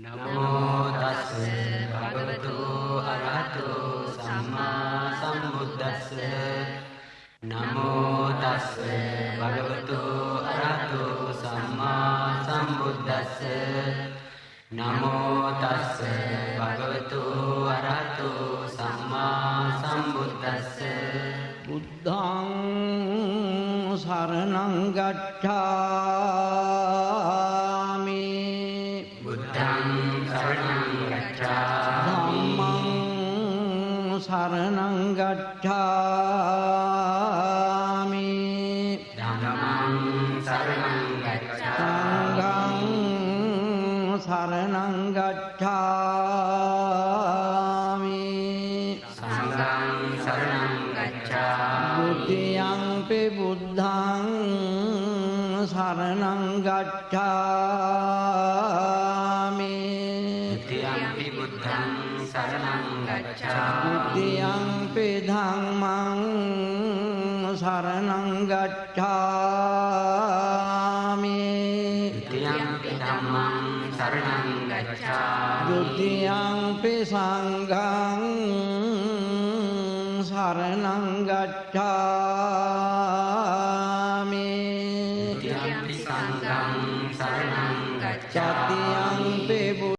නමෝ තස්ස භගවතු අරහතෝ සම්මා සම්බුද්දස්ස නමෝ තස්ස භගවතු අරහතෝ සම්මා සම්බුද්දස්ස නමෝ තස්ස භගවතු අරහතෝ සම්මා සම්බුද්දස්ස බුද්ධං සරණං ගච්ඡාමි බුද්ධං සරණං ගච්ඡාමි ධම්මං සරණං ගච්ඡාමි ධම්මං සරණං ගච්ඡාමි සංඝං සරණං ගච්ඡාමි සංඝං සරණං ගච්ඡාමි ဒုတိယံ පි බුද්ධං සරණං ගච්ඡාමි ဒုတိယံ පි බුද්ධං සරණං ගච්ඡාමි ဒုတိယံ පි ධම්මං සරණං ගච්ඡාමි ဒုတိယံ පි ධම්මං සරණං ගච්ඡාමි ဒုတိယံ පි සංඝං සරණං ගච්ඡාමි